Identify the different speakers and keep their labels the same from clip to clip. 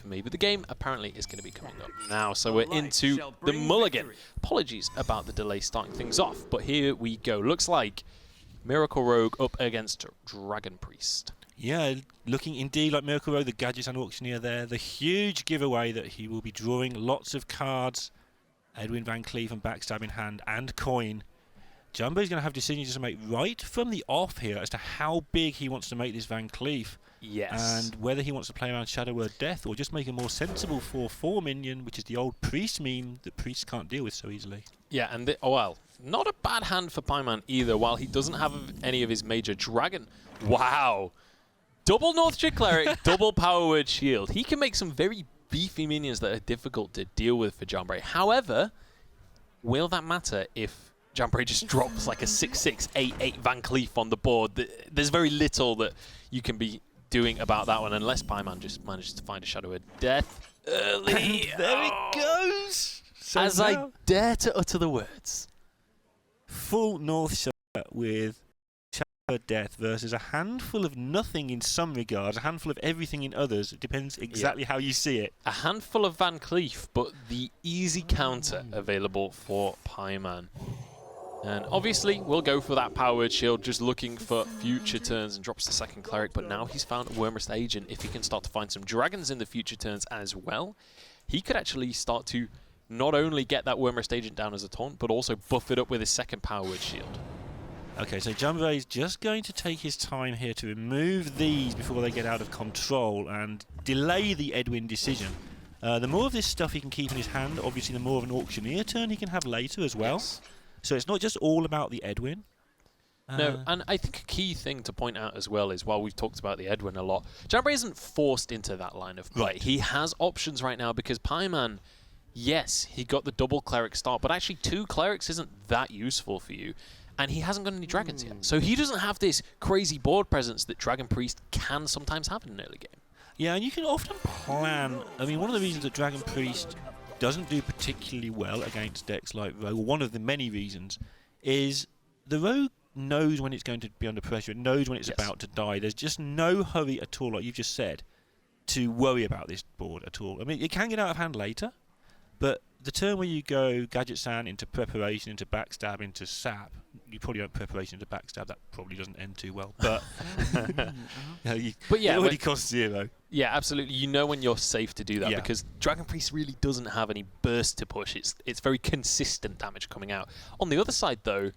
Speaker 1: for me. But the game apparently is going to be coming up now, so we're into the mulligan. Apologies about the delay starting things off, but here we go. Looks like Miracle Rogue up against Dragon Priest.
Speaker 2: Yeah, looking indeed like Miracle Rogue, the Gadgets and Auctioneer there. The huge giveaway that he will be drawing lots of cards. Edwin Van Cleef and Backstab in hand and coin. Jambre is going to have decisions to make right from the off here as to how big he wants to make this Van Cleef.
Speaker 1: Yes.
Speaker 2: And whether he wants to play around Shadow Word Death or just make a more sensible 4/4 minion, which is the old Priest meme that Priests can't deal with so easily.
Speaker 1: Yeah, and well, not a bad hand for PieMan either, while he doesn't have any of his major dragon. Wow. Double Northshire Cleric, double Power Word Shield. He can make some very beefy minions that are difficult to deal with for Jambre. However, will that matter if Jambre just drops like a 6/6, 8/8 Van Cleef on the board? There's very little that you can be doing about that one unless PieMan just manages to find a Shadow Word Death early.
Speaker 2: There it goes! So
Speaker 1: As I dare to utter the words.
Speaker 2: Full Northshire with Death versus a handful of nothing in some regards, a handful of everything in others. It depends exactly how you see it.
Speaker 1: A handful of Van Cleef, but the easy counter available for PieMan. And obviously, we'll go for that Power Word Shield, just looking for future turns, and drops the second Cleric. But now he's found a Wormrest Agent. If he can start to find some dragons in the future turns as well, he could actually start to not only get that Wormrest Agent down as a taunt, but also buff it up with his second Power Word Shield.
Speaker 2: Okay, so Jambre is just going to take his time here to remove these before they get out of control and delay the Edwin decision. The more of this stuff he can keep in his hand, obviously the more of an Auctioneer turn he can have later as well. Yes. So it's not just all about the Edwin.
Speaker 1: No, and I think a key thing to point out as well is, while we've talked about the Edwin a lot, Jambre isn't forced into that line of play. Right. He has options right now because PieMan, yes, he got the double Cleric start, but actually 2 Clerics isn't that useful for you. And he hasn't got any dragons yet. So he doesn't have this crazy board presence that Dragon Priest can sometimes have in an early game.
Speaker 2: Yeah, and you can often plan. I mean, one of the reasons that Dragon Priest doesn't do particularly well against decks like Rogue, or one of the many reasons, is the Rogue knows when it's going to be under pressure. It knows when it's about to die. There's just no hurry at all, like you've just said, to worry about this board at all. I mean, it can get out of hand later, but the turn where you go Gadget Sand into Preparation, into Backstab, into Sap, you probably don't Preparation into Backstab, that probably doesn't end too well, but, but yeah, it already costs 0.
Speaker 1: Yeah, absolutely. You know when you're safe to do that because Dragon Priest really doesn't have any burst to push. It's very consistent damage coming out. On the other side, though,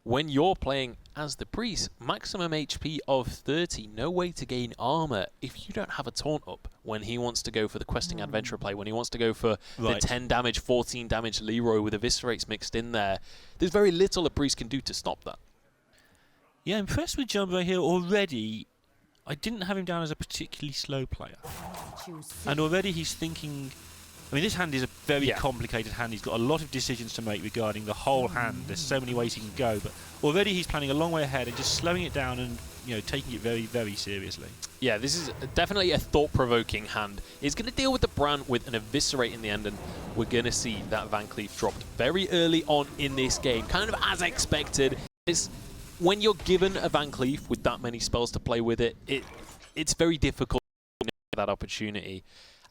Speaker 1: when you're playing as the Priest, maximum HP of 30, no way to gain armor if you don't have a taunt up when he wants to go for the Questing Adventurer play, when he wants to go for the 10 damage, 14 damage Leroy with Eviscerates mixed in there. There's very little a Priest can do to stop that.
Speaker 2: Yeah, impressed with Jambre here already. I didn't have him down as a particularly slow player. And already he's thinking... I mean, this hand is a very complicated hand. He's got a lot of decisions to make regarding the whole hand. There's so many ways he can go, but already he's planning a long way ahead and just slowing it down and, you know, taking it very, very seriously. Yeah,
Speaker 1: this is definitely a thought-provoking hand. He's going to deal with the Brand with an Eviscerate in the end, and we're going to see that Van Cleef dropped very early on in this game, kind of as expected. When you're given a Van Cleef with that many spells to play with it, it's very difficult to get that opportunity.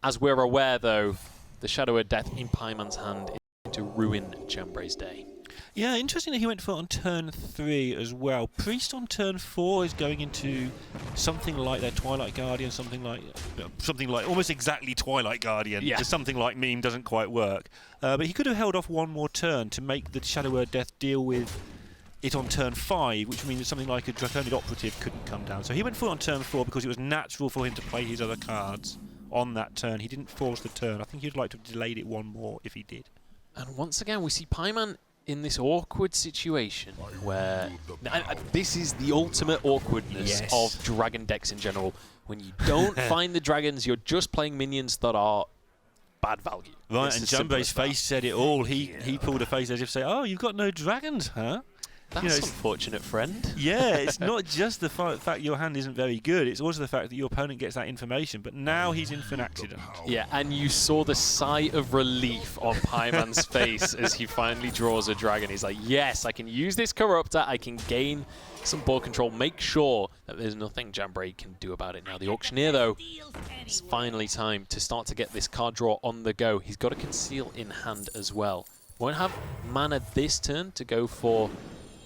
Speaker 1: As we're aware, though, the Shadow of Death in PieMan's hand is going to ruin Jambre's day.
Speaker 2: Yeah, interesting that he went for it on turn 3 as well. Priest on turn 4 is going into something like their Twilight Guardian, something like almost exactly Twilight Guardian. Yeah. Something like meme doesn't quite work. But he could have held off one more turn to make the Shadow of Death deal with it on turn 5, which means that something like a Draconic Operative couldn't come down. So he went for it on turn 4 because it was natural for him to play his other cards on that turn. He didn't force the turn. I think he'd like to have delayed it one more if he did.
Speaker 1: And once again, we see PieMan in this awkward situation where this is the ultimate awkwardness of dragon decks in general. When you don't find the dragons, you're just playing minions that are bad value.
Speaker 2: Right, and Jambre's face said it all. He pulled a face as if to say, "Oh, you've got no dragons, huh?"
Speaker 1: That's unfortunate, friend.
Speaker 2: Yeah, it's not just the fact your hand isn't very good, it's also the fact that your opponent gets that information, but now he's in for an accident.
Speaker 1: Yeah, and you saw the sigh of relief on PieMan's face as he finally draws a dragon. He's like, yes, I can use this Corruptor, I can gain some board control, make sure that there's nothing Jambre can do about it now. The Auctioneer, though, it's finally time to start to get this card draw on the go. He's got a Conceal in hand as well. Won't have mana this turn to go for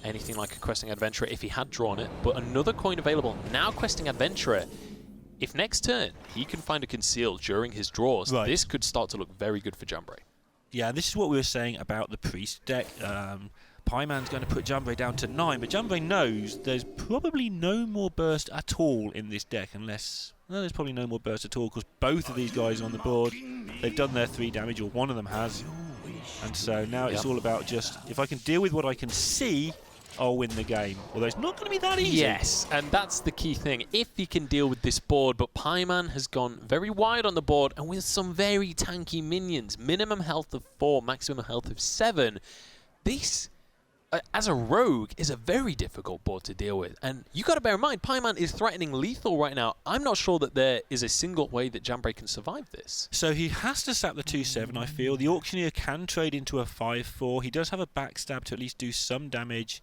Speaker 1: anything like a Questing Adventurer if he had drawn it, but another coin available. Now Questing Adventurer. If next turn he can find a Conceal during his draws, this could start to look very good for Jambre.
Speaker 2: Yeah, this is what we were saying about the Priest deck. PieMan's going to put Jambre down to 9, but Jambre knows there's probably no more burst at all in this deck unless... No, there's probably no more burst at all because both of these guys on the board, they've done their 3 damage, or one of them has. And so now it's all about just, if I can deal with what I can see, I'll win the game. Although it's not going to be that easy.
Speaker 1: Yes, and that's the key thing. If he can deal with this board, but PieMan has gone very wide on the board and with some very tanky minions. Minimum health of 4, maximum health of 7. This, as a rogue, is a very difficult board to deal with. And you got to bear in mind, PieMan is threatening lethal right now. I'm not sure that there is a single way that Jambre can survive this.
Speaker 2: So he has to sap the 2/7, I feel. The Auctioneer can trade into a 5/4. He does have a backstab to at least do some damage.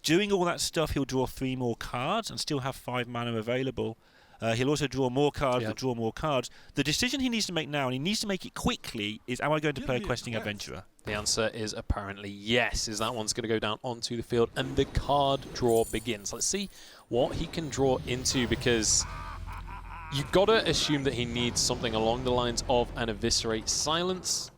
Speaker 2: Doing all that stuff, he'll draw 3 more cards and still have 5 mana available. He'll also draw more cards, but draw more cards. The decision he needs to make now, and he needs to make it quickly, is am I going to play a Questing Adventurer?
Speaker 1: The answer is apparently yes, as that one's going to go down onto the field, and the card draw begins. Let's see what he can draw into, because you've got to assume that he needs something along the lines of an Eviscerate Silence.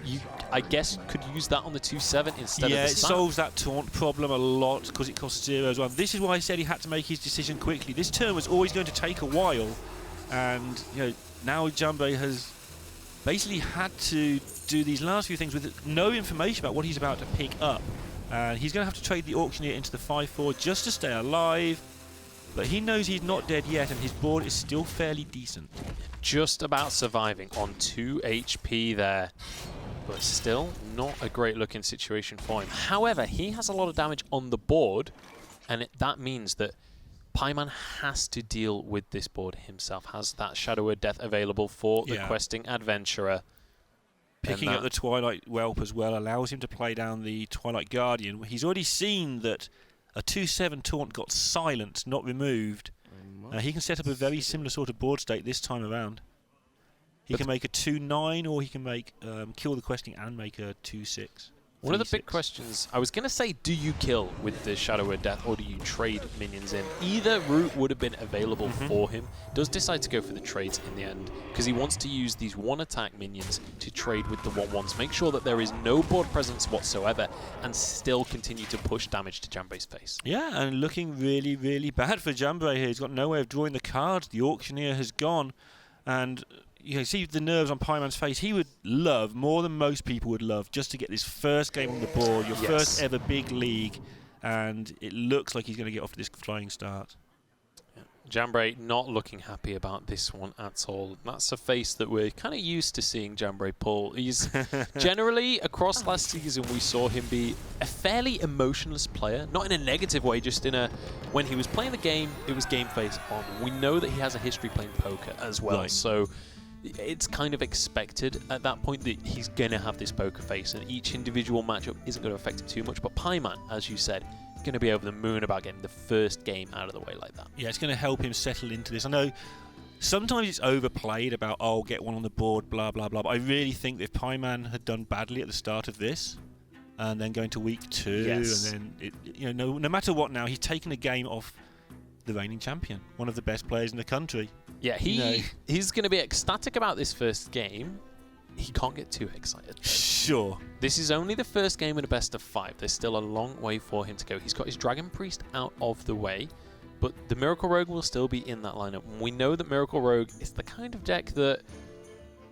Speaker 1: You, I guess, could use that on the 2/7 instead of the
Speaker 2: Yeah, it
Speaker 1: sap.
Speaker 2: solves that taunt problem a lot because it costs 0 as well. This is why I said he had to make his decision quickly. This turn was always going to take a while, and now Jambre has basically had to do these last few things with no information about what he's about to pick up. He's going to have to trade the Auctioneer into the 5/4 just to stay alive, but he knows he's not dead yet, and his board is still fairly decent.
Speaker 1: Just about surviving on 2 HP there, but still not a great looking situation for him. However, he has a lot of damage on the board, and that means that PieMan has to deal with this board himself, has that Shadow of Death available for the Questing Adventurer.
Speaker 2: Picking up the Twilight Whelp as well allows him to play down the Twilight Guardian. He's already seen that a 2/7 taunt got silenced, not removed. He can set up a very similar sort of board state this time around. He can make a 2/9, or he can make kill the Questing and make a 2/6.
Speaker 1: One of the big questions, I was going to say, do you kill with the Shadow of Death or do you trade minions in? Either route would have been available for him. Does decide to go for the trades in the end because he wants to use these 1-attack minions to trade with the 1/1s. Make sure that there is no board presence whatsoever and still continue to push damage to Jambre's face.
Speaker 2: Yeah, and looking really, really bad for Jambre here. He's got no way of drawing the cards. The Auctioneer has gone, and you can see the nerves on PieMan's face. He would love, more than most people would love, just to get this first game on the board, your first ever big league, and it looks like he's going to get off to this flying start.
Speaker 1: Jambre not looking happy about this one at all. That's a face that we're kind of used to seeing Jambre pull. He's generally, across last season, we saw him be a fairly emotionless player. Not in a negative way, just in a... When he was playing the game, it was game face on. We know that he has a history playing poker as well, so it's kind of expected at that point that he's going to have this poker face, and each individual matchup isn't going to affect him too much. But PieMan, as you said, going to be over the moon about getting the first game out of the way like that.
Speaker 2: Yeah, it's going to help him settle into this. I know sometimes it's overplayed about, oh, get one on the board, blah, blah, blah. But I really think that if PieMan had done badly at the start of this, and then going to week 2, and then, no matter what now, he's taken a game off the reigning champion, one of the best players in the country.
Speaker 1: Yeah, he's going to be ecstatic about this first game. He can't get too excited, though.
Speaker 2: Sure.
Speaker 1: This is only the first game in a best of 5. There's still a long way for him to go. He's got his Dragon Priest out of the way, but the Miracle Rogue will still be in that lineup. And we know that Miracle Rogue is the kind of deck that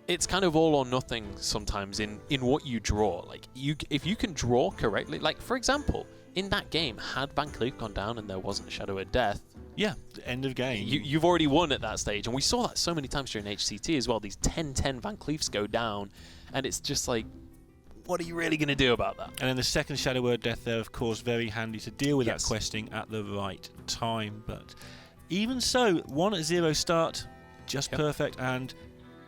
Speaker 1: it's kind of all or nothing sometimes in what you draw. Like, if you can draw correctly, like, for example, in that game, had Van Cleef gone down and there wasn't Shadow of Death,
Speaker 2: yeah, end of game.
Speaker 1: You've already won at that stage. And we saw that so many times during HCT as well. These 10-10 Van Cleefs go down, and it's just like, what are you really going to do about that?
Speaker 2: And then the second Shadow Word Death there, of course, very handy to deal with that questing at the right time. But even so, 1-0 start, just perfect. And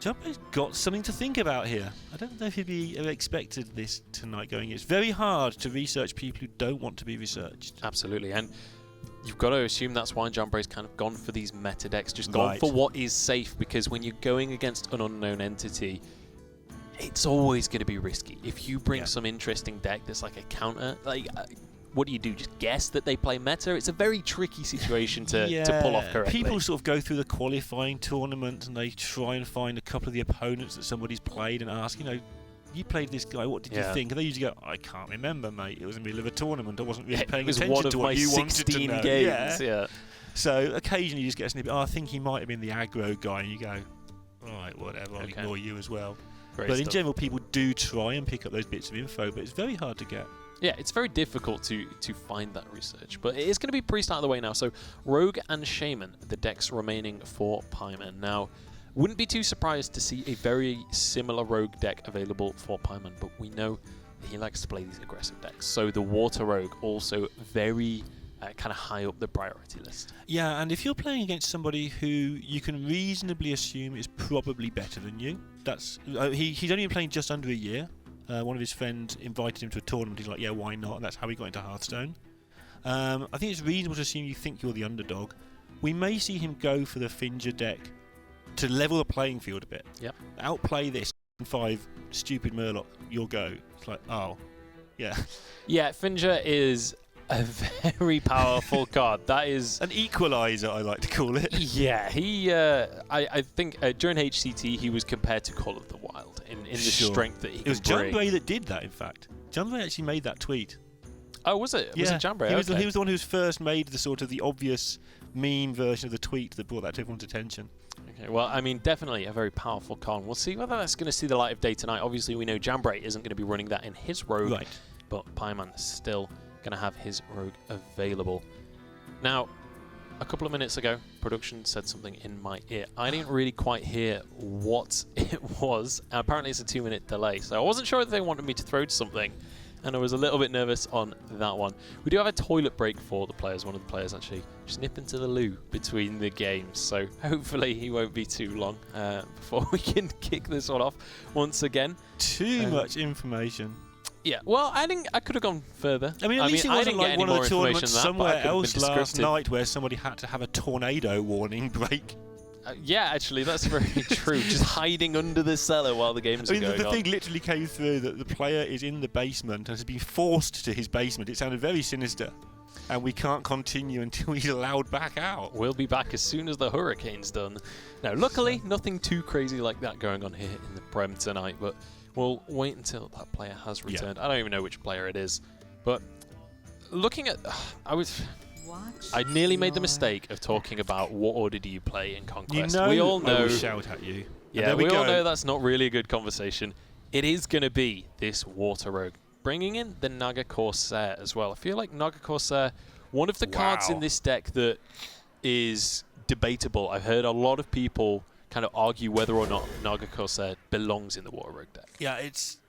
Speaker 2: Jambre's got something to think about here. I don't know if he'd ever expected this tonight going. It's very hard to research people who don't want to be researched.
Speaker 1: Absolutely. And you've got to assume that's why Jambre's kind of gone for these meta decks, just gone
Speaker 2: Right.
Speaker 1: for what is safe, because when you're going against an unknown entity, it's always going to be risky. If you bring some interesting deck that's like a counter, like what do you do? Just guess that they play meta? It's a very tricky situation to pull off correctly.
Speaker 2: People sort of go through the qualifying tournament and they try and find a couple of the opponents that somebody's played and ask, you played this guy, what did you think? And they usually go, I can't remember, mate. It was in the middle of a tournament. I wasn't really paying attention to what you wanted to know.
Speaker 1: Games, yeah.
Speaker 2: So occasionally you just get a snippet, I think he might have been the aggro guy, and you go, right, whatever, I'll ignore you as well.
Speaker 1: Great
Speaker 2: but
Speaker 1: stuff.
Speaker 2: in general, people do try and pick up those bits of info, but it's very hard to get.
Speaker 1: Yeah, it's very difficult to find that research, but it is going to be Priest out of the way now. So Rogue and Shaman, the decks remaining for PieMan. Now, wouldn't be too surprised to see a very similar Rogue deck available for PieMan, but we know that he likes to play these aggressive decks. So the Water Rogue also very kind of high up the priority list.
Speaker 2: Yeah, and if you're playing against somebody who you can reasonably assume is probably better than you, that's he's only been playing just under a year. One of his friends invited him to a tournament. He's like, yeah, why not? And that's how he got into Hearthstone. I think it's reasonable to assume you think you're the underdog. We may see him go for the Finger deck to level the playing field a bit.
Speaker 1: Yep.
Speaker 2: Outplay this 5 stupid Murloc, you'll go. It's like, oh, yeah.
Speaker 1: Yeah, Finger is a very powerful card. That is
Speaker 2: an equalizer, I like to call it.
Speaker 1: Yeah, he. I think during HCT he was compared to Call of the Wild in the strength that he can bring.
Speaker 2: It was Jambre that did that, in fact. Jambre actually made that tweet.
Speaker 1: Oh, was it?
Speaker 2: Yeah.
Speaker 1: Was it Jambre?
Speaker 2: He was the one who first made the sort of the obvious meme version of the tweet that brought that to everyone's attention.
Speaker 1: Okay, well, I mean, definitely a very powerful con. We'll see whether that's going to see the light of day tonight. Obviously, we know Jambre isn't going to be running that in his Rogue,
Speaker 2: right.
Speaker 1: But PieMan still going to have his Rogue available. Now, a couple of minutes ago, production said something in my ear. I didn't really quite hear what it was. Apparently, it's a 2-minute delay, so I wasn't sure if they wanted me to throw something, and I was a little bit nervous on that one. We do have a toilet break for the players. One of the players actually just nipped into the loo between the games, so hopefully he won't be too long before we can kick this one off once again.
Speaker 2: Too much information.
Speaker 1: Yeah, well, I could have gone further.
Speaker 2: I mean, at least it wasn't like one of the tournaments somewhere else last night where somebody had to have a tornado warning break.
Speaker 1: Yeah, actually, that's very true. Just hiding under the cellar while the games are going on.
Speaker 2: The thing literally came through that the player is in the basement and has been forced to his basement. It sounded very sinister. And we can't continue until he's allowed back out.
Speaker 1: We'll be back as soon as the hurricane's done. Now, luckily, nothing too crazy like that going on here in the Prem tonight, but we'll wait until that player has returned. Yeah. I don't even know which player it is, but looking at... I nearly made the mistake of talking about what order do you play in Conquest.
Speaker 2: We all know. I will shout at you.
Speaker 1: Yeah, we all know that's not really a good conversation. It is going to be this Water Rogue. Bringing in the Naga Corsair as well. I feel like Naga Corsair, one of the cards in this deck that is debatable. I've heard a lot of people kind of argue whether or not Naga Corsair belongs in the Water Rogue deck.
Speaker 2: Yeah, it's...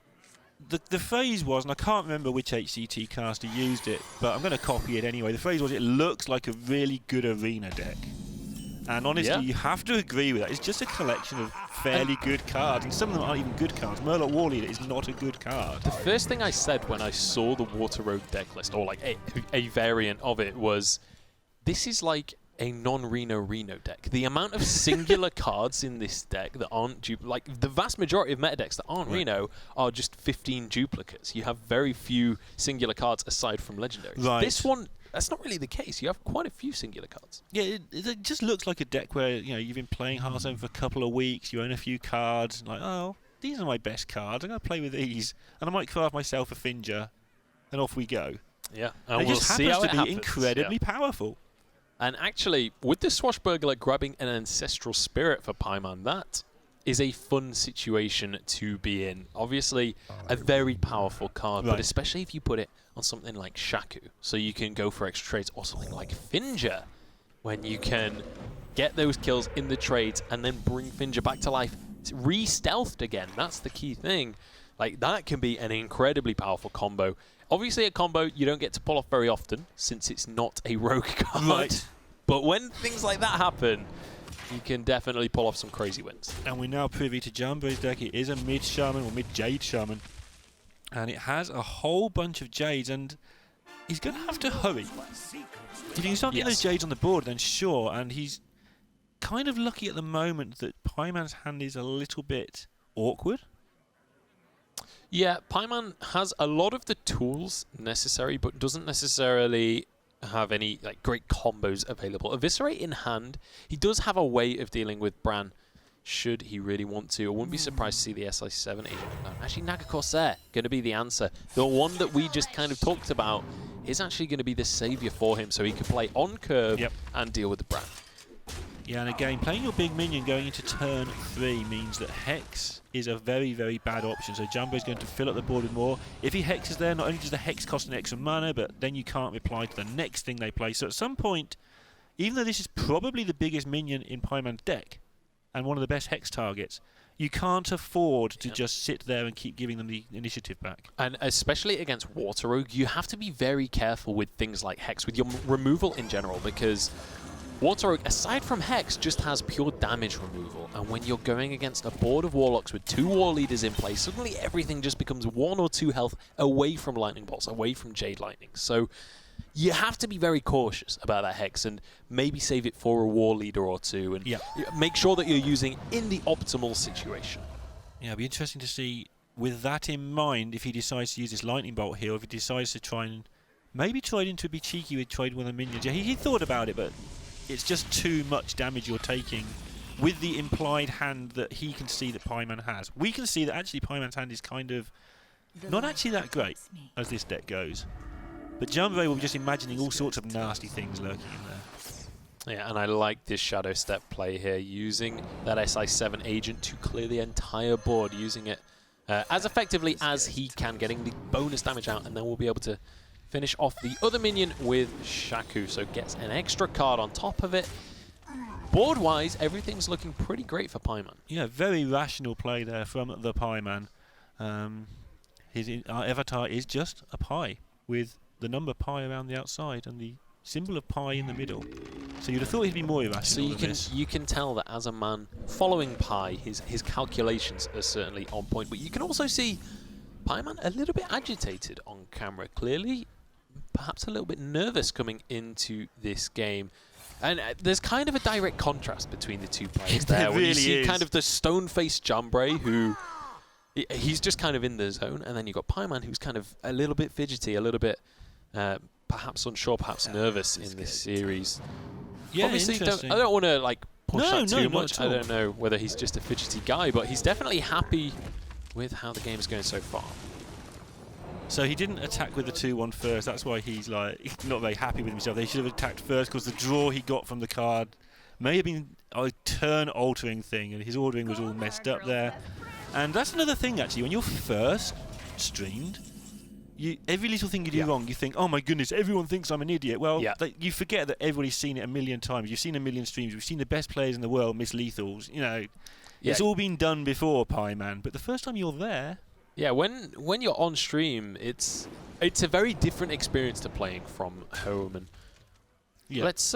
Speaker 2: The phrase was, and I can't remember which HCT caster used it, but I'm going to copy it anyway. The phrase was, it looks like a really good arena deck. And honestly, you have to agree with that. It's just a collection of fairly good cards, and some of them aren't even good cards. Murloc Warleader is not a good card.
Speaker 1: The first thing I said when I saw the Water Rogue deck list, or like a variant of it, was this is like a non-Reno deck. The amount of singular cards in this deck that aren't like the vast majority of meta decks that aren't Reno are just 15 duplicates. You have very few singular cards aside from legendaries.
Speaker 2: Right.
Speaker 1: This one, that's not really the case. You have quite a few singular cards.
Speaker 2: Yeah, it just looks like a deck where you've been playing Hearthstone for a couple of weeks. You own a few cards, and like, oh, these are my best cards. I'm going to play with these, and I might craft myself a Finger, and off we go.
Speaker 1: Yeah,
Speaker 2: and it just happens to be incredibly powerful.
Speaker 1: And actually, with the Swashbuckler grabbing an Ancestral Spirit for PieMan, that is a fun situation to be in. Obviously, a very powerful card, but especially if you put it on something like Shaku, so you can go for extra trades, or something like Finger, when you can get those kills in the trades and then bring Finger back to life. It's re-stealthed again. That's the key thing. Like, that can be an incredibly powerful combo. Obviously, a combo you don't get to pull off very often, since it's not a rogue card.
Speaker 2: Right.
Speaker 1: But when things like that happen, you can definitely pull off some crazy wins.
Speaker 2: And we're now privy to Jambre's deck. It is a mid-shaman, or mid-jade shaman. And it has a whole bunch of jades. And he's going to have to hurry. If you can start getting those Jades on the board, then sure. And he's kind of lucky at the moment that PieMan's hand is a little bit awkward.
Speaker 1: Yeah, PieMan has a lot of the tools necessary, but doesn't necessarily have any great combos available. Eviscerate in hand, he does have a way of dealing with Bran, should he really want to. I wouldn't be surprised to see the SI7 agent. Actually, Naga Corsair going to be the answer. The one that we just kind of talked about is actually going to be the saviour for him, so he can play on curve and deal with the Bran.
Speaker 2: Yeah, and again, playing your big minion going into turn 3 means that Hex is a very, very bad option. So Jambre is going to fill up the board with more. If he Hexes there, not only does the Hex cost an extra mana, but then you can't reply to the next thing they play. So at some point, even though this is probably the biggest minion in PieMan's deck, and one of the best Hex targets, you can't afford to just sit there and keep giving them the initiative back.
Speaker 1: And especially against Water Rogue, you have to be very careful with things like Hex, with your removal in general, because Water Rogue, aside from Hex, just has pure damage removal. And when you're going against a board of Warlocks with 2 War Leaders in play, suddenly everything just becomes 1 or 2 health away from Lightning Bolts, away from Jade Lightning. So you have to be very cautious about that Hex and maybe save it for a War Leader or 2 and make sure that you're using in the optimal situation.
Speaker 2: Yeah, it'll be interesting to see, with that in mind, if he decides to use this Lightning Bolt here, or if he decides to try and maybe try to be cheeky with trade one of the minions. Yeah, he thought about it, but it's just too much damage you're taking with the implied hand that he can see that PieMan has. We can see that actually PieMan's hand is kind of not actually that great as this deck goes. But Jambre will be just imagining all sorts of nasty things lurking in there.
Speaker 1: Yeah, and I like this Shadow Step play here, using that SI7 agent to clear the entire board, using it as effectively as he can, getting the bonus damage out, and then we'll be able to finish off the other minion with Shaku, so gets an extra card on top of it. Board-wise, everything's looking pretty great for PieMan.
Speaker 2: Yeah, very rational play there from the PieMan. Our avatar is just a pie, with the number pi around the outside and the symbol of pi in the middle. So you'd have thought he'd be more irrational than this.
Speaker 1: You can tell that as a man following pi, his calculations are certainly on point, but you can also see PieMan a little bit agitated on camera, clearly perhaps a little bit nervous coming into this game. And there's kind of a direct contrast between the two players there. When you see kind of the stone-faced Jambre, who he's just kind of in the zone, and then you've got PieMan, who's kind of a little bit fidgety, a little bit perhaps unsure, perhaps nervous in this series.
Speaker 2: Yeah,
Speaker 1: obviously, I don't want to push that too much. I don't know whether he's just a fidgety guy, but he's definitely happy with how the game's going so far.
Speaker 2: So he didn't attack with the 2-1 first. That's why he's not very happy with himself. They should have attacked first, because the draw he got from the card may have been a turn-altering thing, and his ordering was all messed up there. And that's another thing, actually. When you're first streamed, every little thing you do wrong, you think, oh my goodness, everyone thinks I'm an idiot. Well, you forget that everybody's seen it a million times. You've seen a million streams. We've seen the best players in the world miss lethals. You know, it's all been done before, PieMan. But the first time you're there...
Speaker 1: Yeah, when you're on stream, it's a very different experience to playing from home. And let's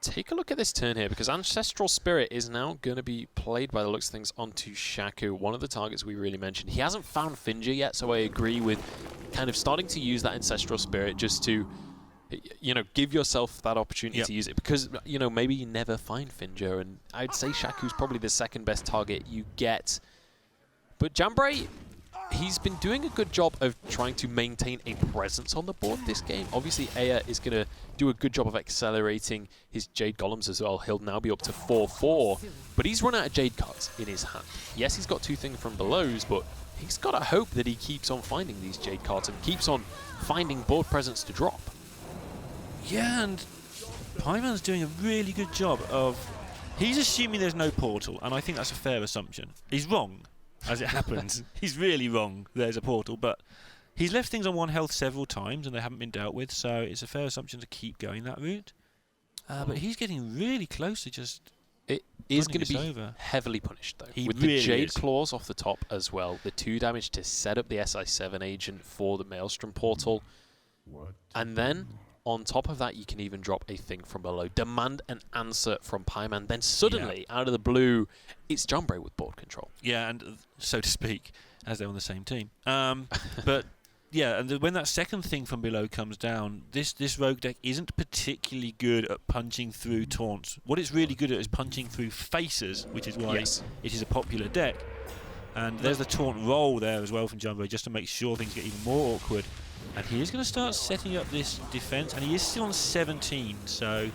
Speaker 1: take a look at this turn here, because Ancestral Spirit is now going to be played by the looks of things onto Shaku, one of the targets we really mentioned. He hasn't found Finger yet, so I agree with kind of starting to use that Ancestral Spirit just to, give yourself that opportunity to use it, because, maybe you never find Finger, and I'd say Shaku's probably the second best target you get. But Jambre, he's been doing a good job of trying to maintain a presence on the board this game. Obviously, Aya is going to do a good job of accelerating his Jade Golems as well. He'll now be up to 4-4, but he's run out of Jade cards in his hand. Yes, he's got 2 things from Belows, but he's got to hope that he keeps on finding these Jade cards and keeps on finding board presence to drop.
Speaker 2: Yeah, and PieMan's doing a really good job of... He's assuming there's no portal, and I think that's a fair assumption. He's wrong. As it happens. He's really wrong. There's a portal, but he's left things on 1 health several times and they haven't been dealt with, so it's a fair assumption to keep going that route. But he's getting really close to just...
Speaker 1: It is going to be heavily punished, though. With the Jade Claws off the top as well, the 2 damage to set up the SI7 agent for the Maelstrom portal. And then, on top of that, you can even drop a thing from below. Demand an answer from PieMan. Then suddenly, out of the blue, it's Jambre with board control.
Speaker 2: Yeah, and so to speak, as they're on the same team. But Yeah, and when that second thing from below comes down, this rogue deck isn't particularly good at punching through taunts. What it's really good at is punching through faces, which is why it is a popular deck. And there's the taunt roll there as well from Jambre, just to make sure things get even more awkward. And he is going to start setting up this defense, and he is still on 17, so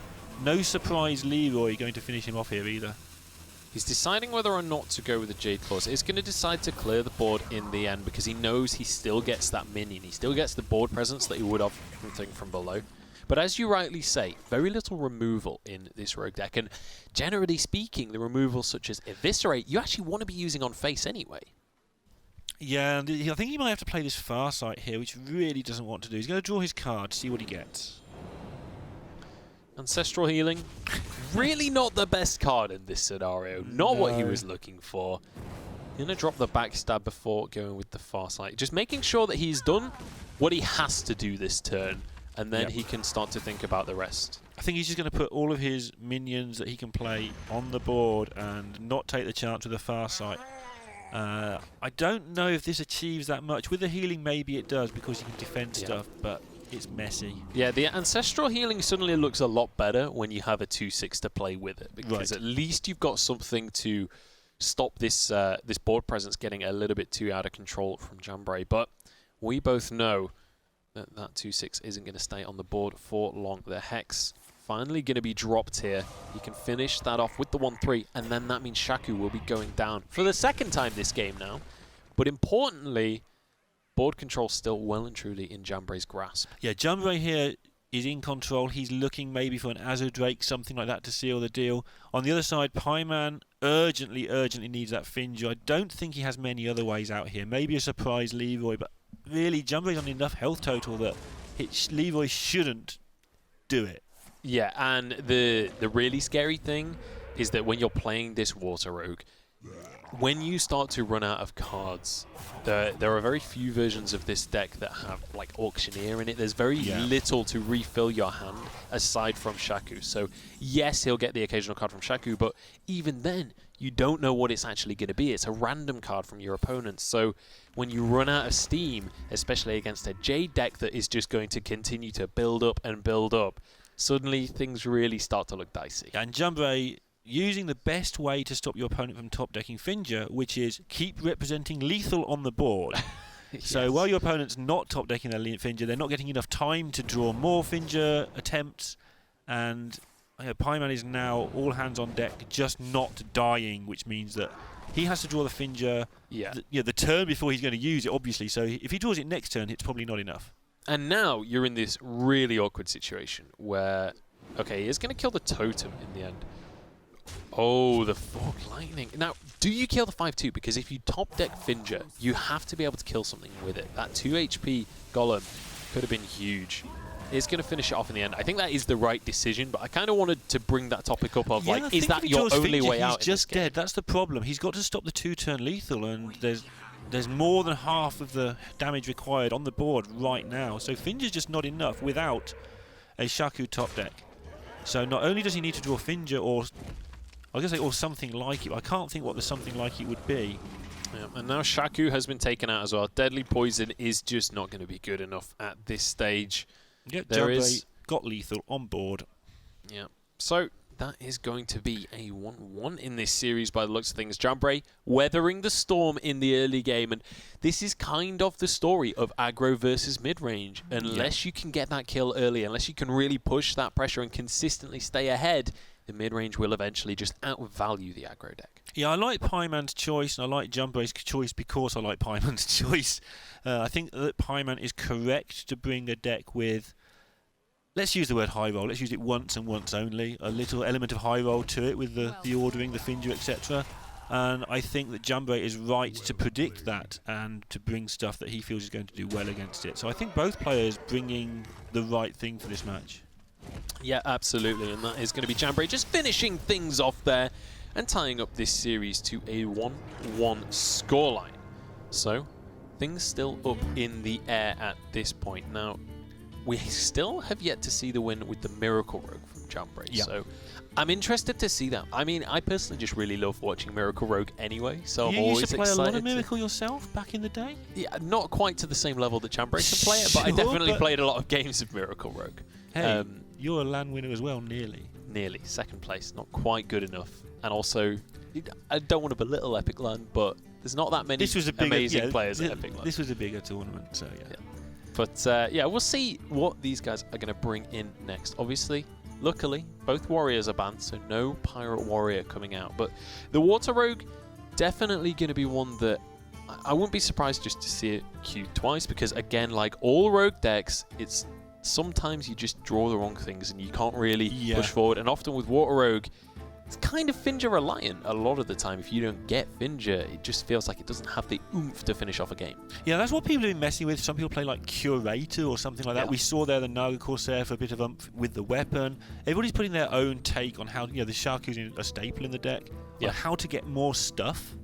Speaker 2: no surprise Leroy going to finish him off here either.
Speaker 1: He's deciding whether or not to go with the Jade Claws. He's going to decide to clear the board in the end because he knows he still gets that minion. He still gets the board presence that he would have from below. But as you rightly say, very little removal in this rogue deck. And generally speaking, the removals such as Eviscerate, you actually want to be using on face anyway.
Speaker 2: Yeah, and I think he might have to play this Farsight here, which really doesn't want to do. He's going to draw his card, see what he gets.
Speaker 1: Ancestral Healing, really not the best card in this scenario. Not what he was looking for. Going to drop the backstab before going with the Farsight. Just making sure that he's done what he has to do this turn, and then he can start to think about the rest.
Speaker 2: I think he's just going to put all of his minions that he can play on the board and not take the chance with the Farsight. I don't know if this achieves that much. With the healing, maybe it does because you can defend stuff, but it's messy. Yeah,
Speaker 1: the Ancestral Healing suddenly looks a lot better when you have a 2/6 to play with it, because at least you've got something to stop this this board presence getting a little bit too out of control from Jambre. But we both know that that 2/6 isn't going to stay on the board for long. The Hex finally going to be dropped here. You can finish that off with the 1/3, and then that means Shaku will be going down for the second time this game now. But importantly, board control still well and truly in Jambre's grasp.
Speaker 2: Yeah, Jambre here is in control. He's looking maybe for an Azure Drake, something like that to seal the deal. On the other side, PieMan urgently needs that Finja. I don't think he has many other ways out here. Maybe a surprise Leroy, but really, Jambre's on enough health total that Leroy shouldn't do it.
Speaker 1: Yeah, and the really scary thing is that when you're playing this Water Rogue, when you start to run out of cards, there are very few versions of this deck that have like Auctioneer in it. There's very little to refill your hand aside from Shaku. So yes, he'll get the occasional card from Shaku, but even then, you don't know what it's actually going to be. It's a random card from your opponent. So when you run out of steam, especially against a Jade deck that is just going to continue to build up and build up, suddenly things really start to look dicey.
Speaker 2: And Jambre using the best way to stop your opponent from top decking Finja, which is keep representing lethal on the board. So while your opponent's not top decking their Finja, they're not getting enough time to draw more Finja attempts, and PieMan is now all hands on deck, just not dying, which means that he has to draw the Finja the turn before he's going to use it, obviously. So if he draws it next turn, it's probably not enough.
Speaker 1: And now you're in this really awkward situation where, okay, he is going to kill the totem in the end. Oh, the Fork Lightning. Now, do you kill the 5/2? Because if you top deck Finja, you have to be able to kill something with it. That 2 HP Golem could have been huge. It's going to finish it off in the end. I think that is the right decision, but I kind of wanted to bring that topic up of, like, is that your only way out?
Speaker 2: He's just dead. That's the problem. He's got to stop the 2-turn lethal, and there's more than half of the damage required on the board right now. So Finja's just not enough without a Shaku top deck. So not only does he need to draw Finja or something like it. I can't think what the something like it would be.
Speaker 1: Yeah, and now Shaku has been taken out as well. Deadly Poison is just not going to be good enough at this stage.
Speaker 2: Yeah, Jambre got lethal on board.
Speaker 1: Yeah, so that is going to be a 1-1 in this series by the looks of things. Jambre weathering the storm in the early game, and this is kind of the story of aggro versus mid-range. Unless you can get that kill early, unless you can really push that pressure and consistently stay ahead, the mid-range will eventually just outvalue the aggro deck.
Speaker 2: Yeah, I like PieMan's choice, and I like Jambre's choice because I like PieMan's choice. I think that PieMan is correct to bring a deck with, let's use the word high roll, let's use it once and once only, a little element of high roll to it with the ordering, the Finja, etc. And I think that Jambre is right to predict that and to bring stuff that he feels is going to do well against it. So I think both players bringing the right thing for this match.
Speaker 1: Yeah, absolutely, and that is going to be Jambre just finishing things off there and tying up this series to a 1-1 scoreline. So, things still up in the air at this point. Now, we still have yet to see the win with the Miracle Rogue from Jambre.
Speaker 2: Yeah.
Speaker 1: So I'm interested to see that. I mean, I personally just really love watching Miracle Rogue anyway, so I'm
Speaker 2: You
Speaker 1: always
Speaker 2: used to play
Speaker 1: excited.
Speaker 2: a lot of Miracle yourself back in the day?
Speaker 1: Yeah, not quite to the same level that Jambre can play it, but I
Speaker 2: Sure,
Speaker 1: definitely
Speaker 2: but-
Speaker 1: played a lot of games of Miracle Rogue.
Speaker 2: Hey, you're a LAN winner as well, nearly.
Speaker 1: Nearly. Second place. Not quite good enough. And also, I don't want to belittle Epic LAN, but there's not that many
Speaker 2: This was a bigger,
Speaker 1: amazing players at Epic LAN.
Speaker 2: This was a bigger tournament, so yeah.
Speaker 1: But yeah, we'll see what these guys are going to bring in next. Obviously, luckily, both warriors are banned, so no Pirate Warrior coming out. But the Water Rogue, definitely going to be one that I wouldn't be surprised just to see it queued twice, because again, like all Rogue decks, it's sometimes you just draw the wrong things and you can't really push forward. And often with Water Rogue, it's kind of Finger reliant a lot of the time. If you don't get Finger, it just feels like it doesn't have the oomph to finish off a game.
Speaker 2: Yeah, that's what people have been messing with. Some people play like Curator or something like that.
Speaker 1: Yeah.
Speaker 2: We saw there the Naga Corsair for a bit of oomph with the weapon. Everybody's putting their own take on how, the Sharku's a staple in the deck, on how to get more stuff.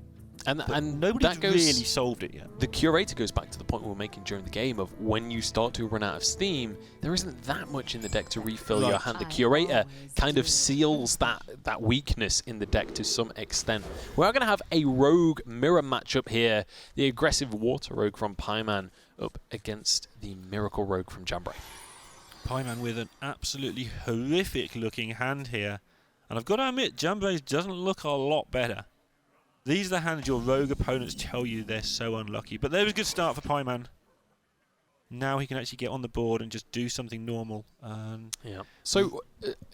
Speaker 1: And
Speaker 2: nobody's
Speaker 1: that goes,
Speaker 2: really solved it yet.
Speaker 1: The Curator goes back to the point we were making during the game of when you start to run out of steam, there isn't that much in the deck to refill your hand. The Curator kind of seals that weakness in the deck to some extent. We are going to have a Rogue mirror matchup here. The aggressive Water Rogue from PieMan up against the Miracle Rogue from Jambre.
Speaker 2: PieMan with an absolutely horrific looking hand here. And I've got to admit, Jambre's doesn't look a lot better. These are the hands your rogue opponents tell you they're so unlucky. But there was a good start for PieMan. Now he can actually get on the board and just do something normal.
Speaker 1: Yeah. So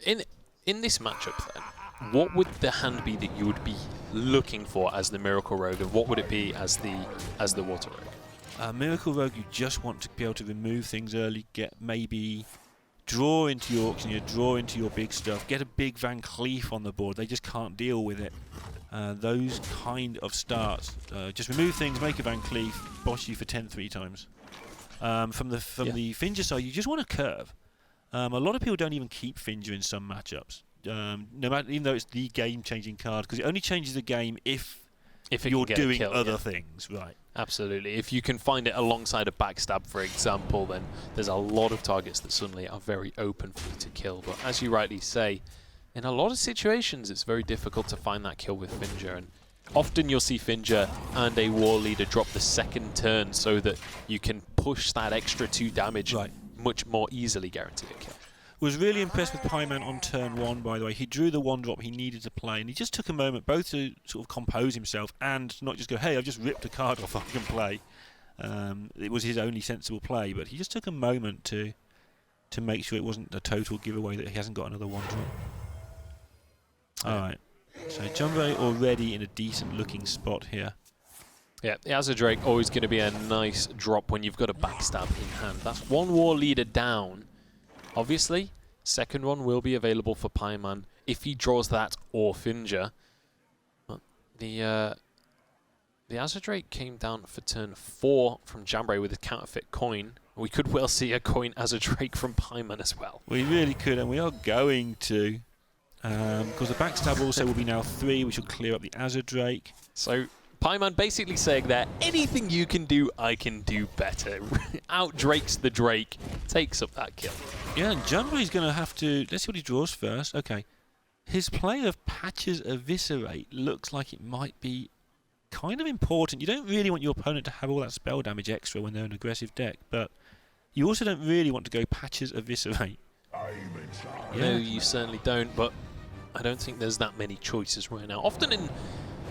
Speaker 1: in this matchup then, what would the hand be that you would be looking for as the Miracle Rogue, and what would it be as the Water Rogue?
Speaker 2: Miracle Rogue, you just want to be able to remove things early, get maybe draw into your auctioneer, draw into your big stuff, get a big Van Cleef on the board. They just can't deal with it. Those kind of starts. Just remove things, make a Van Cleef, boss you for 10-3 times. From the Finger side, you just want a curve. A lot of people don't even keep Finger in some matchups. No matter, even though it's the game-changing card, because it only changes the game if you're doing other things, right?
Speaker 1: Absolutely. If you can find it alongside a backstab, for example, then there's a lot of targets that suddenly are very open for you to kill. But as you rightly say, in a lot of situations, it's very difficult to find that kill with Finger. And often you'll see Finger and a War Leader drop the second turn so that you can push that extra 2 damage much more easily, guarantee a kill.
Speaker 2: Was really impressed with PieMan on turn 1, by the way. He drew the 1-drop he needed to play, and he just took a moment both to sort of compose himself and not just go, hey, I've just ripped a card off I can play. It was his only sensible play, but he just took a moment to make sure it wasn't a total giveaway that he hasn't got another 1-drop. Alright, so Jambre already in a decent looking spot here.
Speaker 1: Yeah, the Azure Drake always going to be a nice drop when you've got a backstab in hand. That's 1 War Leader down. Obviously, second one will be available for PieMan if he draws that or Finger. But the Azure Drake came down for turn 4 from Jambre with a counterfeit coin. We could well see a coin Azure Drake from PieMan as well.
Speaker 2: We really could, and we are going to. Because the backstab also will be now 3, which will clear up the Azure Drake.
Speaker 1: So PieMan basically saying that anything you can do, I can do better. Out Drakes the Drake, takes up that kill.
Speaker 2: Yeah, and Jambre's going to have to... Let's see what he draws first. Okay. His play of Patches Eviscerate looks like it might be kind of important. You don't really want your opponent to have all that spell damage extra when they're an aggressive deck, but you also don't really want to go Patches Eviscerate.
Speaker 1: No, you certainly don't, but I don't think there's that many choices right now. Often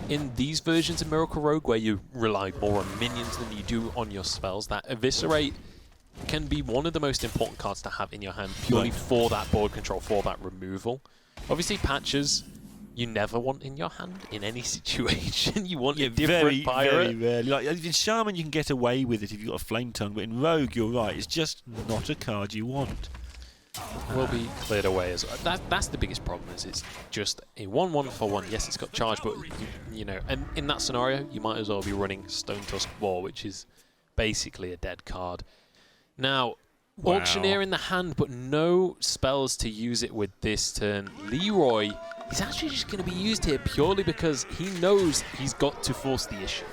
Speaker 1: in these versions of Miracle Rogue, where you rely more on minions than you do on your spells, that Eviscerate can be one of the most important cards to have in your hand, purely for that board control, for that removal. Obviously, Patches, you never want in your hand in any situation. You want a different pirate.
Speaker 2: Very rarely. Like, in Shaman, you can get away with it if you've got a Flame Tongue, but in Rogue, you're right, it's just not a card you want.
Speaker 1: Will be cleared away as well. That's the biggest problem, is it's just a 1-1 for 1. Yes, it's got charge, but you know, and in that scenario, you might as well be running Stone Tusk War, which is basically a dead card. Now, Auctioneer in the hand, but no spells to use it with this turn. Leroy, he's actually just going to be used here purely because he knows he's got to force the issue.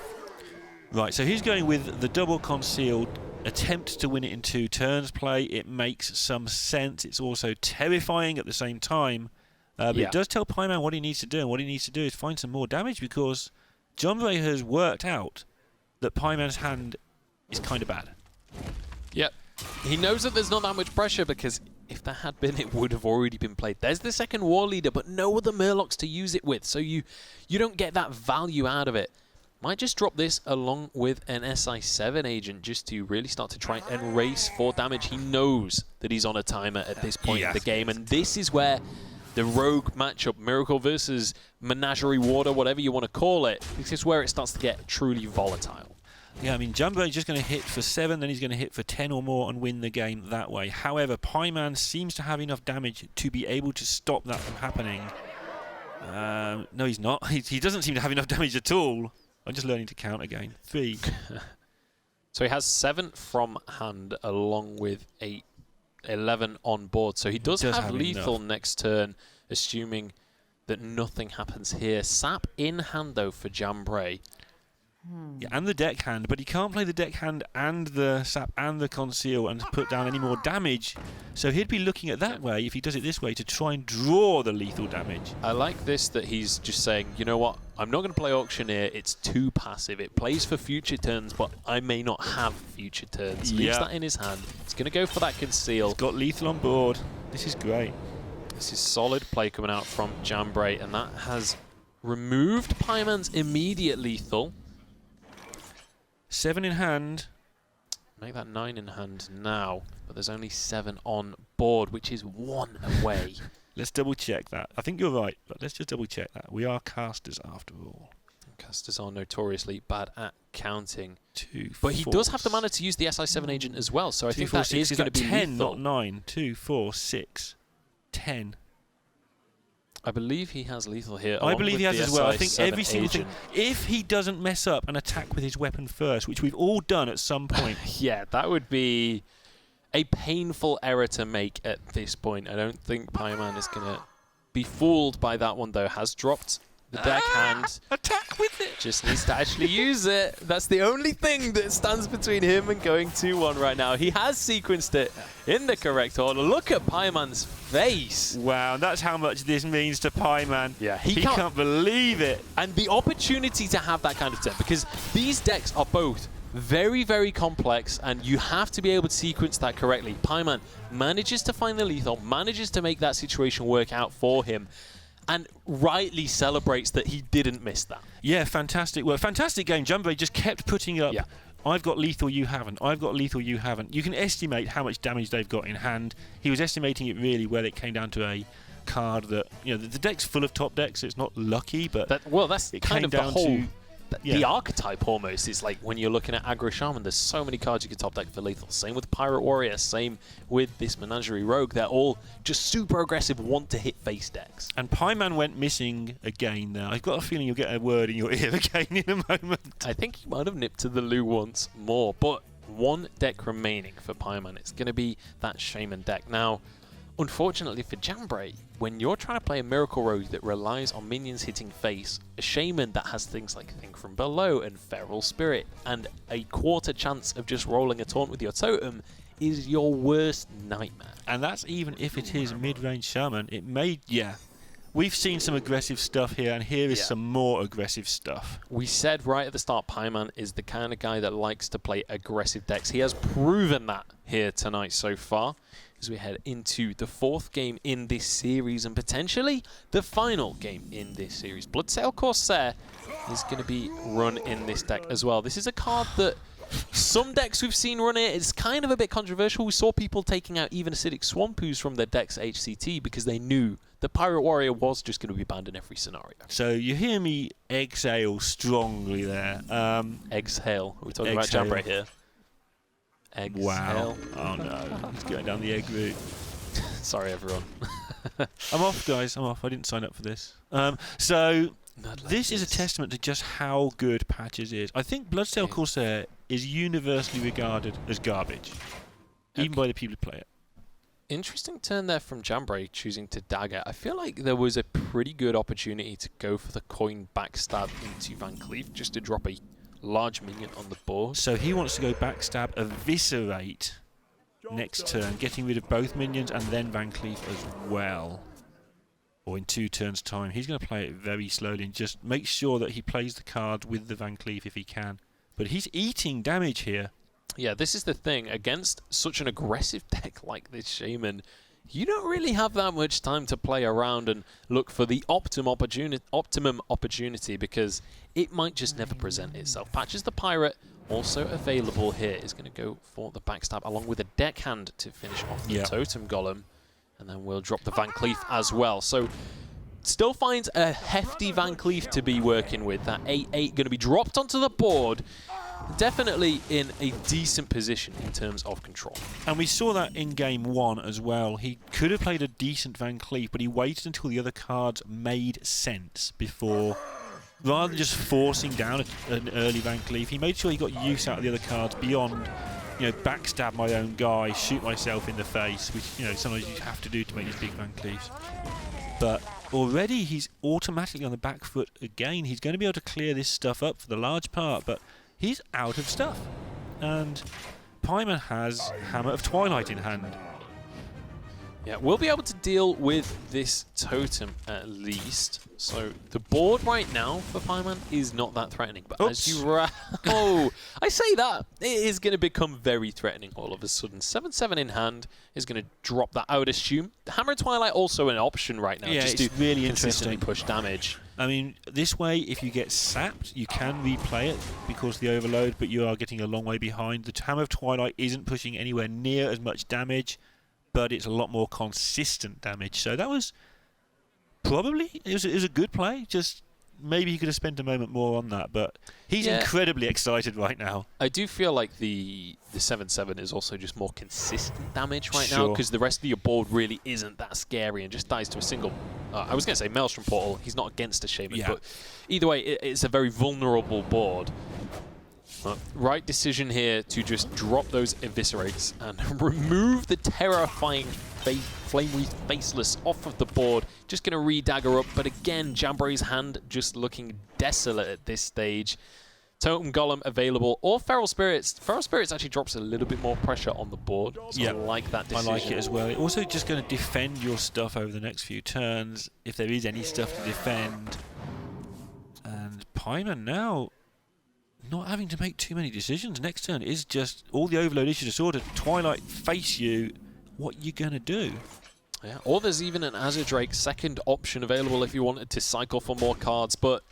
Speaker 2: Right, so he's going with the double concealed attempt to win it in 2 turns play. It makes some sense. It's also terrifying at the same time. But it does tell PieMan what he needs to do, and what he needs to do is find some more damage, because Jambre has worked out that PieMan's hand is kind of bad.
Speaker 1: Yep. He knows that there's not that much pressure, because if there had been, it would have already been played. There's the second War Leader, but no other Murlocs to use it with, so you don't get that value out of it. Might just drop this along with an SI7 agent just to really start to try and race for damage. He knows that he's on a timer at this point in the game, and this is where the rogue matchup, Miracle versus Menagerie Warder, whatever you want to call it, this is where it starts to get truly volatile.
Speaker 2: Yeah, I mean, Jambre is just going to hit for 7, then he's going to hit for 10 or more and win the game that way. However, PieMan seems to have enough damage to be able to stop that from happening. No, he's not. He doesn't seem to have enough damage at all. I'm just learning to count again. 3.
Speaker 1: So he has 7 from hand along with 11 on board. So he does have lethal next turn, assuming that nothing happens here. Sap in hand, though, for Jambre.
Speaker 2: Yeah, and the deck hand, but he can't play the deck hand and the sap and the conceal and put down any more damage. So he'd be looking at that way, if he does it this way, to try and draw the lethal damage.
Speaker 1: I like this, that he's just saying, you know what, I'm not going to play Auctioneer, it's too passive. It plays for future turns, but I may not have future turns. Leaves that in his hand. He's going to go for that conceal.
Speaker 2: He's got lethal on board. This is great.
Speaker 1: This is solid play coming out from Jambre, and that has removed PieMan's immediate lethal.
Speaker 2: 7 in hand.
Speaker 1: Make that 9 in hand now, but there's only 7 on board, which is 1 away.
Speaker 2: Let's double check that. I think you're right, but let's just double check that. We are casters after all.
Speaker 1: Casters are notoriously bad at counting.
Speaker 2: 2,
Speaker 1: but he does have the mana to use the SI7 agent as well, so I think that is going to be
Speaker 2: 10,
Speaker 1: lethal.
Speaker 2: not 9. 2, 4, 6, 10.
Speaker 1: I believe he has lethal here.
Speaker 2: I believe he has as well. I think every single
Speaker 1: agent.
Speaker 2: thing. If he doesn't mess up and attack with his weapon first, which we've all done at some point.
Speaker 1: Yeah, that would be a painful error to make at this point. I don't think PieMan is going to be fooled by that one, though. Has dropped the deck hand.
Speaker 2: Attack with it.
Speaker 1: Just needs to actually use it. That's the only thing that stands between him and going 2-1 right now. He has sequenced it in the correct order. Look at PieMan's face.
Speaker 2: Wow, that's how much this means to PieMan.
Speaker 1: Yeah,
Speaker 2: he can't believe it.
Speaker 1: And the opportunity to have that kind of turn, because these decks are both very, very complex, and you have to be able to sequence that correctly. PieMan manages to find the lethal, manages to make that situation work out for him, and rightly celebrates that he didn't miss that.
Speaker 2: Yeah, fantastic work. Fantastic game. Jambre just kept putting up, I've got lethal, you haven't. I've got lethal, you haven't. You can estimate how much damage they've got in hand. He was estimating it really where it came down to a card that, you know, the deck's full of top decks, so it's not lucky, but
Speaker 1: that's kind of the whole...
Speaker 2: Yeah.
Speaker 1: The archetype almost is like when you're looking at Aggro Shaman, there's so many cards you can top deck for lethal. Same with Pirate Warrior, same with this Menagerie Rogue. They're all just super aggressive, want to hit face decks.
Speaker 2: And PieMan went missing again there. I've got a feeling you'll get a word in your ear again in a moment.
Speaker 1: I think he might have nipped to the loo once more, but 1 deck remaining for PieMan. It's going to be that Shaman deck. Now, unfortunately for Jambre, when you're trying to play a Miracle Rogue that relies on minions hitting face, a Shaman that has things like Think From Below and Feral Spirit, and a quarter chance of just rolling a taunt with your totem is your worst nightmare.
Speaker 2: And that's even if it is mid-range Shaman. It may, we've seen some aggressive stuff here, and here is some more aggressive stuff.
Speaker 1: We said right at the start, PieMan is the kind of guy that likes to play aggressive decks. He has proven that here tonight so far, as we head into the 4th game in this series and potentially the final game in this series. Bloodsail Corsair is going to be run in this deck as well. This is a card that some decks we've seen run it. It's kind of a bit controversial. We saw people taking out even Acidic Swampoos from their decks at HCT because they knew the Pirate Warrior was just going to be banned in every scenario.
Speaker 2: So you hear me exhale strongly there.
Speaker 1: Exhale. Are we talking about Jambre here? Exhale.
Speaker 2: Wow. Oh no, he's going down the egg route.
Speaker 1: Sorry, everyone.
Speaker 2: I'm off, guys. I'm off. I didn't sign up for this. So this is a testament to just how good Patches is. I think Bloodsail Corsair is universally regarded as garbage, even by the people who play it.
Speaker 1: Interesting turn there from Jambre, choosing to dagger. I feel like there was a pretty good opportunity to go for the coin backstab into Van Cleef just to drop a large minion on the board.
Speaker 2: So he wants to go backstab, eviscerate next turn, getting rid of both minions and then Van Cleef as well. Or in 2 turns' time. He's going to play it very slowly and just make sure that he plays the card with the Van Cleef if he can. But he's eating damage here.
Speaker 1: Yeah, this is the thing. Against such an aggressive deck like this Shaman, you don't really have that much time to play around and look for the optimum opportunity because it might just never present itself. Patches the Pirate, also available here, is going to go for the backstab along with a deckhand to finish off the Totem Golem. And then we'll drop the Van Cleef as well. So still finds a hefty Van Cleef to be working with. That 8-8 going to be dropped onto the board. Definitely in a decent position in terms of control.
Speaker 2: And we saw that in game 1 as well. He could have played a decent Van Cleef, but he waited until the other cards made sense before, rather than just forcing down an early Van Cleef, he made sure he got use out of the other cards beyond, you know, backstab my own guy, shoot myself in the face, which, you know, sometimes you have to do to make these big Van Cleefs. But already he's automatically on the back foot again. He's going to be able to clear this stuff up for the large part, but he's out of stuff. And ESL has Hammer of Twilight in hand.
Speaker 1: Yeah, we'll be able to deal with this totem at least. So the board right now for ESL is not that threatening. But as you I say that, it is going to become very threatening all of a sudden. 7-7 in hand is going to drop that, I would assume. Hammer of Twilight also an option right now.
Speaker 2: Yeah,
Speaker 1: just
Speaker 2: it's
Speaker 1: to
Speaker 2: really
Speaker 1: consistently
Speaker 2: interesting.
Speaker 1: push damage.
Speaker 2: I mean, this way, if you get sapped, you can replay it because of the overload, but you are getting a long way behind. The Hammer of Twilight isn't pushing anywhere near as much damage, but it's a lot more consistent damage. So that was probably, it was a good play. Just maybe he could have spent a moment more on that, but he's incredibly excited right now.
Speaker 1: I do feel like the 7-7 is also just more consistent damage right now, because the rest of your board really isn't that scary and just dies to a single... I was going to say Maelstrom Portal. He's not against a Shaman, but either way, it's a very vulnerable board. Right decision here to just drop those Eviscerates and remove the terrifying Flame Wreath Faceless off of the board. Just going to re-dagger up, but again, Jambre's hand just looking desolate at this stage. Totem Golem available, or Feral Spirits. Feral Spirits actually drops a little bit more pressure on the board, so I like that decision.
Speaker 2: I like it as well. It's also just going to defend your stuff over the next few turns, if there is any stuff to defend. And ESL now not having to make too many decisions. Next turn is just all the overload issues are sorted. Twilight face you. What you gonna do?
Speaker 1: Yeah, or there's even an Azure Drake second option available if you wanted to cycle for more cards, but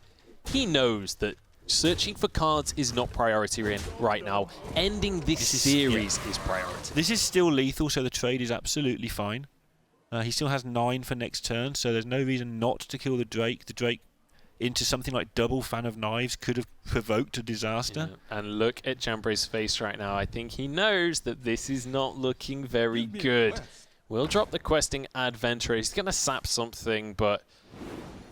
Speaker 1: he knows that searching for cards is not priority right now. Ending this series is priority.
Speaker 2: This is still lethal, so the trade is absolutely fine. He still has 9 for next turn, so there's no reason not to kill the Drake. The Drake into something like double Fan of Knives could have provoked a disaster.
Speaker 1: Yeah. And look at Jambre's face right now. I think he knows that this is not looking very good. We'll drop the Questing Adventurer. He's going to sap something, but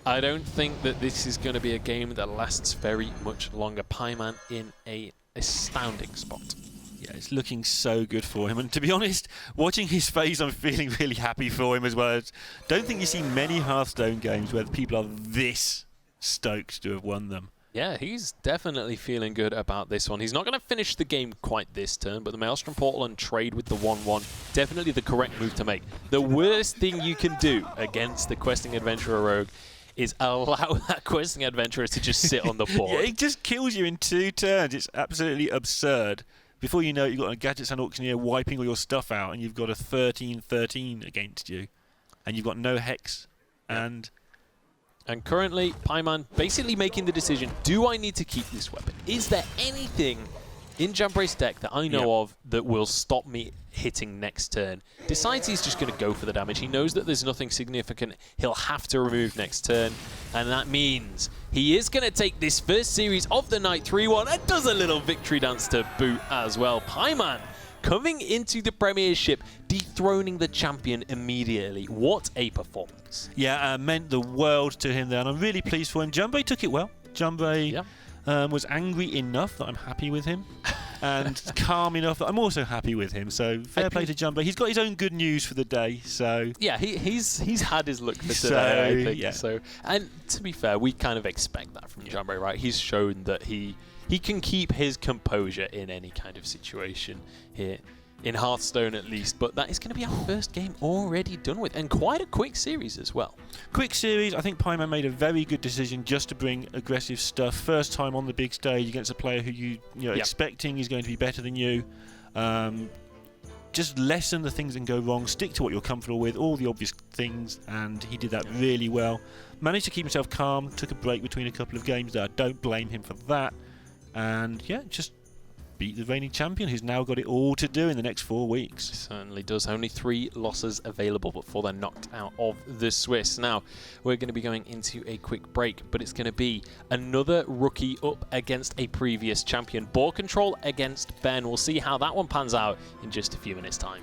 Speaker 1: I don't think that this is going to be a game that lasts very much longer. ESL in an astounding spot.
Speaker 2: Yeah, it's looking so good for him. And to be honest, watching his face, I'm feeling really happy for him as well. Don't think you see many Hearthstone games where people are this stoked to have won them.
Speaker 1: Yeah, he's definitely feeling good about this one. He's not going to finish the game quite this turn, but the Maelstrom Portal and trade with the 1-1, definitely the correct move to make. The worst thing you can do against the Questing Adventurer Rogue is allow that Questing Adventurer to just sit on the board.
Speaker 2: Yeah, it just kills you in 2 turns. It's absolutely absurd. Before you know it, you've got a Gadgets and Auctioneer wiping all your stuff out, and you've got a 13-13 against you. And you've got no Hex. And
Speaker 1: currently, ESL basically making the decision, do I need to keep this weapon? Is there anything in Jambre's deck that I know of that will stop me hitting next turn? Decides he's just going to go for the damage. He knows that there's nothing significant he'll have to remove next turn, and that means he is going to take this first series of the night 3-1 and does a little victory dance to boot as well. ESL coming into the Premiership, dethroning the champion immediately. What a performance.
Speaker 2: Yeah, meant the world to him there, and I'm really pleased for him. Jambre took it well. Jambre was angry enough that I'm happy with him, and calm enough that I'm also happy with him. So fair play to Jambre. He's got his own good news for the day. So
Speaker 1: yeah, he's had his look for today, I think. So, and to be fair, we kind of expect that from Jambre, right? He's shown that he he can keep his composure in any kind of situation here. In Hearthstone at least, but that is going to be our first game already done with, and quite a quick series as well.
Speaker 2: Quick series. I think PieMan made a very good decision just to bring aggressive stuff. First time on the big stage against a player who you expecting is going to be better than you. Just lessen the things that can go wrong. Stick to what you're comfortable with, all the obvious things, and he did that really well. Managed to keep himself calm. Took a break between a couple of games there. I don't blame him for that. And yeah, just beat the reigning champion, who's now got it all to do in the next 4 weeks.
Speaker 1: Certainly does. Only 3 losses available before they're knocked out of the Swiss. Now, we're going to be going into a quick break, but it's going to be another rookie up against a previous champion. Ball control against Ben. We'll see how that one pans out in just a few minutes' time.